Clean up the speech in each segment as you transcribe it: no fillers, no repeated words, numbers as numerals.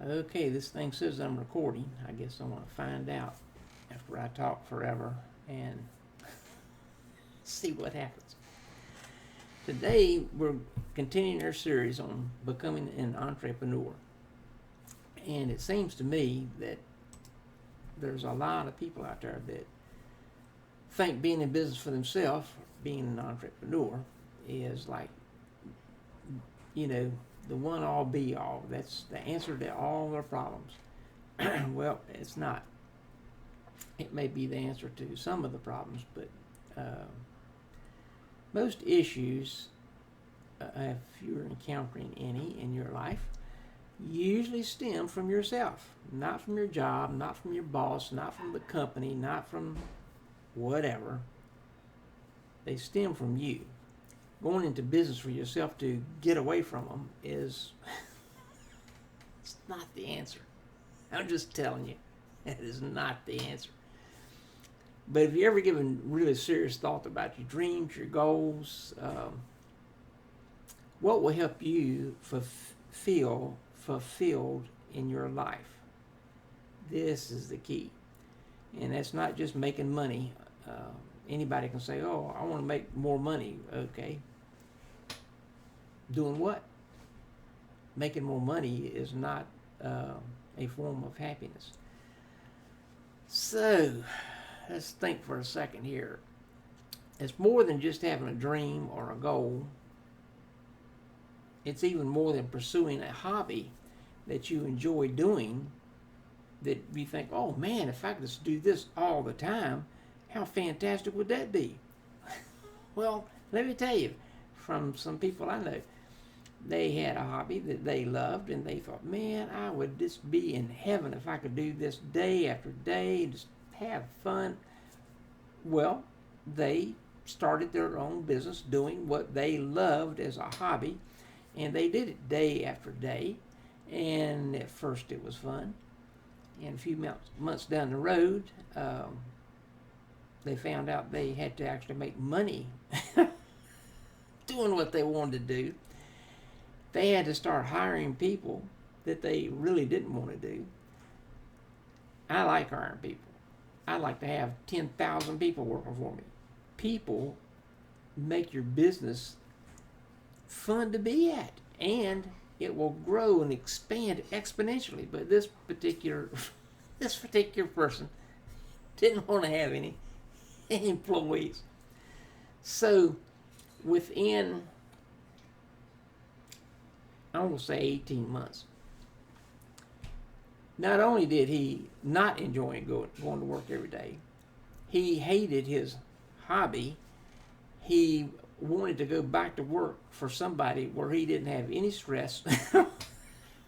Okay, this thing says I'm recording. I guess I want to find out after I talk forever and see what happens. Today, we're continuing our series on becoming an entrepreneur. And it seems to me that there's a lot of people out there that think being in business for themselves, being an entrepreneur, is like, the one all be all. That's the answer to all their problems. Well, it's not. It may be the answer to some of the problems, but most issues, if you're encountering any in your life, usually stem from yourself, not from your job, not from your boss, not from the company, not from whatever. They stem from you. Going into business for yourself to get away from them is it's not the answer. I'm just telling you, it is not the answer. But if you ever given really serious thought about your dreams, your goals, what will help you feel fulfilled in your life? This is the key. And that's not just making money. Anybody can say, oh, I want to make more money. Okay. Doing what? Making more money is not a form of happiness. So, let's think for a second here. It's more than just having a dream or a goal. It's even more than pursuing a hobby that you enjoy doing, that you think, oh man, if I could just do this all the time, how fantastic would that be? Well, let me tell you, from some people I know, they had a hobby that they loved and they thought, man, I would just be in heaven if I could do this day after day, just have fun. Well, they started their own business doing what they loved as a hobby, and they did it day after day. And at first it was fun. And a few months down the road, they found out they had to actually make money doing what they wanted to do. They had to start hiring people that they really didn't want to do. I like hiring people. I like to have 10,000 people working for me. People make your business fun to be at, and it will grow and expand exponentially. But this particular person didn't want to have any employees. So within, I will say 18 months, not only did he not enjoy going to work every day, he hated his hobby. He wanted to go back to work for somebody where he didn't have any stress,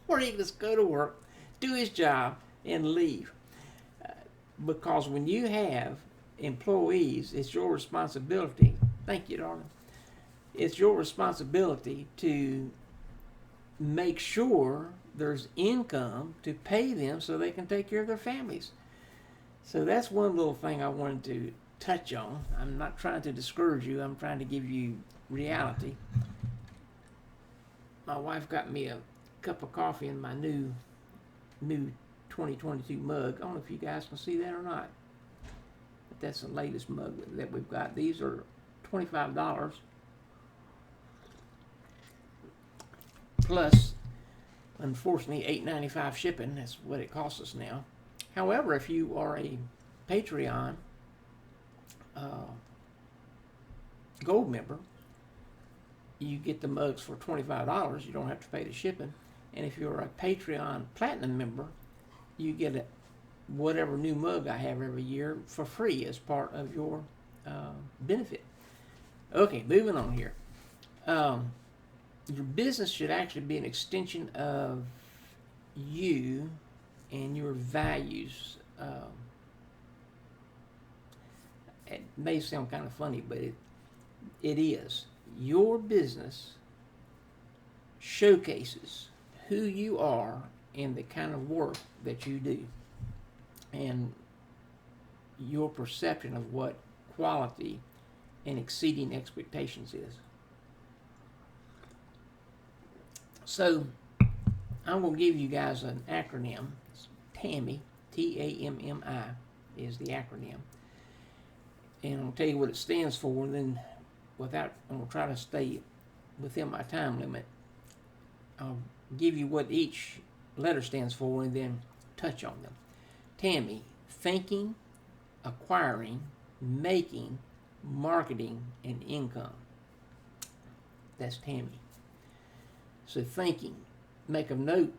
where he could just go to work, do his job, and leave. Because when you have employees, it's your responsibility. Thank you, darling. It's your responsibility to make sure there's income to pay them so they can take care of their families. So that's one little thing I wanted to touch on. I'm not trying to discourage you. I'm trying to give you reality. My wife got me a cup of coffee in my new 2022 mug. I don't know if you guys can see that or not, but that's the latest mug that we've got. These are $25 plus, unfortunately, $8.95 shipping. That's what it costs us now. However, if you are a Patreon gold member, you get the mugs for $25. You don't have to pay the shipping. And if you're a Patreon platinum member, you get whatever new mug I have every year for free as part of your benefit. Okay, moving on here. Your business should actually be an extension of you and your values. It may sound kind of funny, but it is. Your business showcases who you are and the kind of work that you do, and your perception of what quality and exceeding expectations is. So I'm going to give you guys an acronym. It's TAMMI, TAMMI is the acronym. And I'm going to tell you what it stands for, and then I'm going to try to stay within my time limit. I'll give you what each letter stands for and then touch on them. TAMMI, thinking, acquiring, making, marketing, and income. That's TAMMI. So thinking, make a note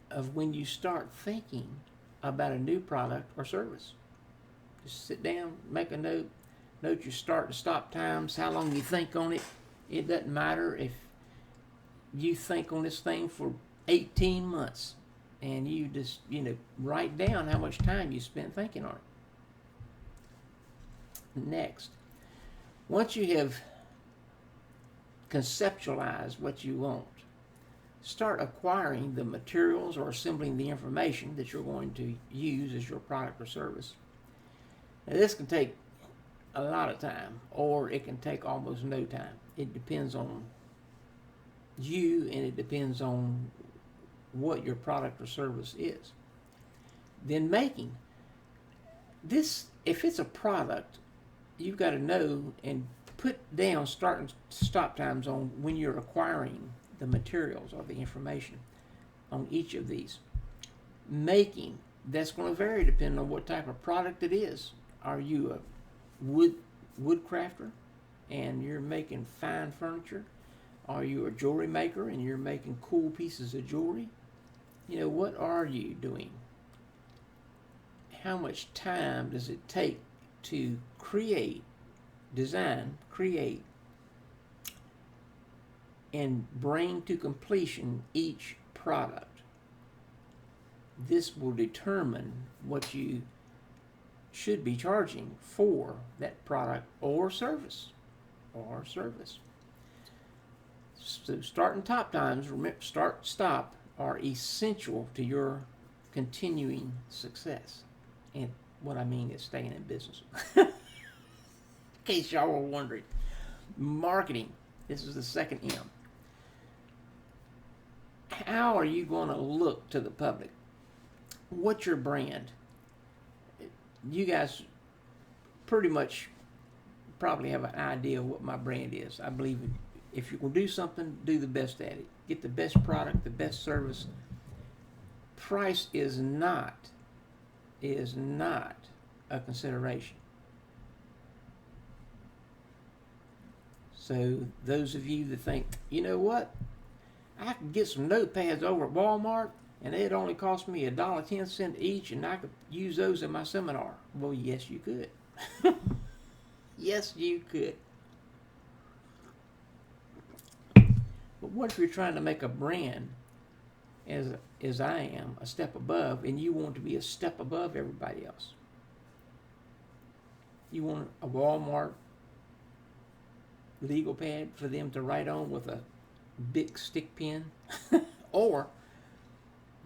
of when you start thinking about a new product or service. Just sit down, make a note, note your start and stop times, how long you think on it. It doesn't matter if you think on this thing for 18 months and you just, write down how much time you spent thinking on it. Next, once you have conceptualized what you want, start acquiring the materials or assembling the information that you're going to use as your product or service. Now, this can take a lot of time, or it can take almost no time. It depends on you, and it depends on what your product or service is. Then making. This, if it's a product, you've got to know and put down start and stop times on when you're acquiring the materials or the information on each of these. Making, that's going to vary depending on what type of product it is. Are you a wood crafter and you're making fine furniture? Are you a jewelry maker and you're making cool pieces of jewelry? What are you doing? How much time does it take to design, create, and bring to completion each product? This will determine what you should be charging for that product or service. So start and top times, remember, start, stop, are essential to your continuing success. And what I mean is staying in business. In case y'all were wondering. Marketing. This is the second M. How are you going to look to the public? What's your brand? You guys pretty much probably have an idea of what my brand is. I believe if you're going to do something, do the best at it. Get the best product, the best service. Price is not a consideration. So those of you that think, you know what, I can get some notepads over at Walmart and it only cost me $1.10 each and I could use those in my seminar. Well, yes, you could. Yes, you could. But what if you're trying to make a brand, as I am, a step above, and you want to be a step above everybody else? You want a Walmart legal pad for them to write on with a big stick pen? Or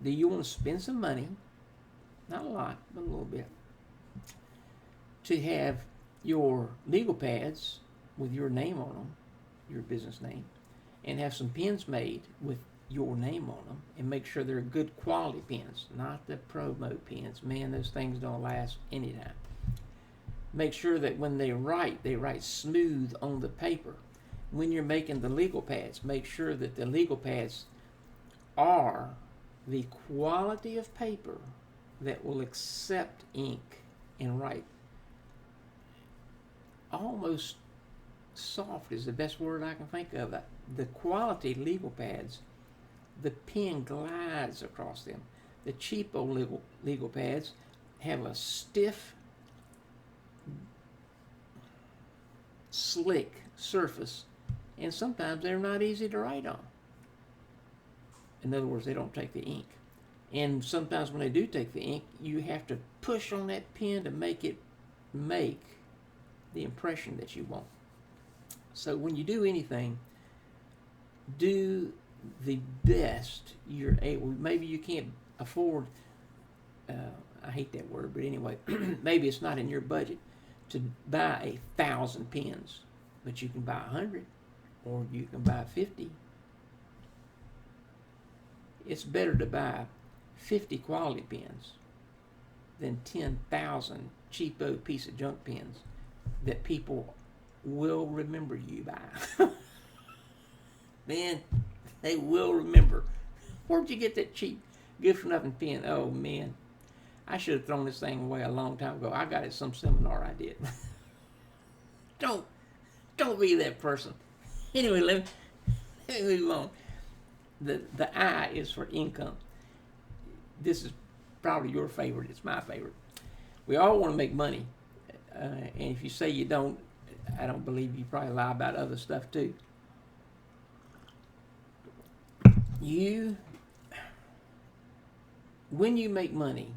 do you want to spend some money, not a lot, but a little bit, to have your legal pads with your name on them, your business name, and have some pens made with your name on them, and make sure they're good quality pens, not the promo pens. Man, those things don't last any time. Make sure that when they write smooth on the paper. When you're making the legal pads, make sure that the legal pads are the quality of paper that will accept ink and write. Almost soft is the best word I can think of. The quality legal pads, the pen glides across them. The cheapo legal pads have a stiff, slick surface, and sometimes they're not easy to write on. In other words, they don't take the ink. And sometimes when they do take the ink, you have to push on that pen to make it make the impression that you want. So when you do anything, do the best you're able. Maybe you can't afford, I hate that word, but anyway, maybe it's not in your budget to buy 1,000 pens, but you can buy 100, or you can buy 50. It's better to buy 50 quality pens than 10,000 cheapo piece of junk pens that people will remember you by. Man, they will remember. Where'd you get that cheap, good for nothing pen? Oh man, I should have thrown this thing away a long time ago. I got it at some seminar I did. don't be that person. Anyway, let me move on. The I is for income. This is probably your favorite. It's my favorite. We all want to make money, and if you say you don't, I don't believe you. Probably lie about other stuff too. When you make money,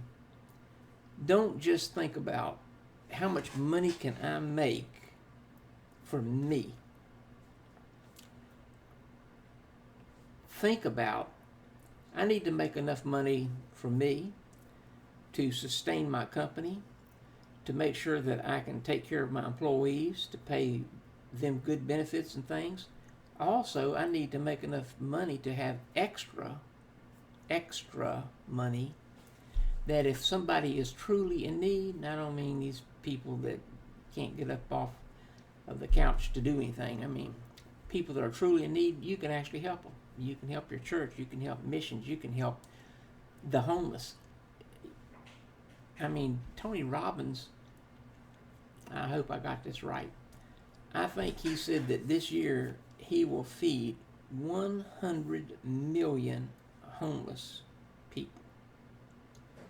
don't just think about how much money can I make for me. Think about, I need to make enough money for me to sustain my company, to make sure that I can take care of my employees, to pay them good benefits and things. Also, I need to make enough money to have extra money, that if somebody is truly in need, and I don't mean these people that can't get up off of the couch to do anything. I mean people that are truly in need, you can actually help them. You can help your church, you can help missions, you can help the homeless. I mean, Tony Robbins, I hope I got this right. I think he said that this year he will feed 100 million homeless people.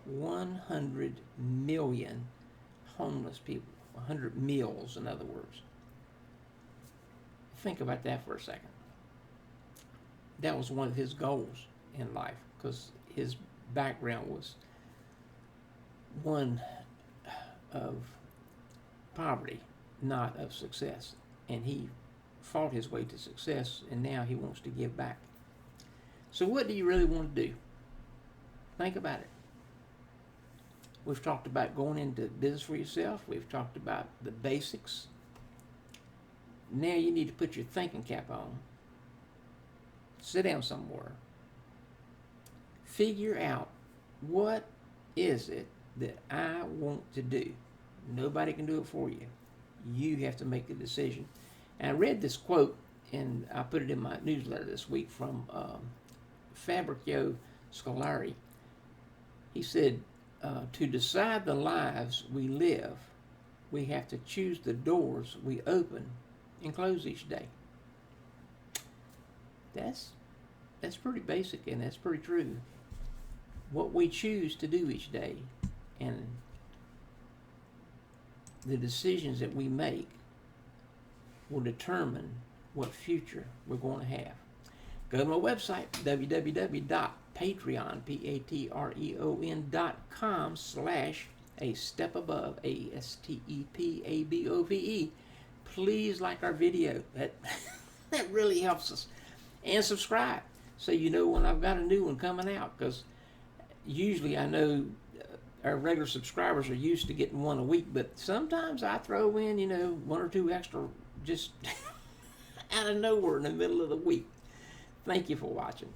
100 million homeless people. 100 meals, in other words. Think about that for a second. That was one of his goals in life, because his background was one of poverty, not of success. And he fought his way to success, and now he wants to give back. So what do you really want to do? Think about it. We've talked about going into business for yourself. We've talked about the basics. Now you need to put your thinking cap on. Sit down somewhere. Figure out, what is it that I want to do? Nobody can do it for you. You have to make the decision. And I read this quote, and I put it in my newsletter this week, from Fabrizio Scolari. He said, to decide the lives we live, we have to choose the doors we open and close each day. That's pretty basic, and that's pretty true. What we choose to do each day and the decisions that we make will determine what future we're going to have. Go to my website, www.patreon.com/a-step-above, ASTEPABOVE. Please like our video. That really helps us. And subscribe so you know when I've got a new one coming out, because usually I know our regular subscribers are used to getting one a week, but sometimes I throw in, one or two extra just out of nowhere in the middle of the week. Thank you for watching.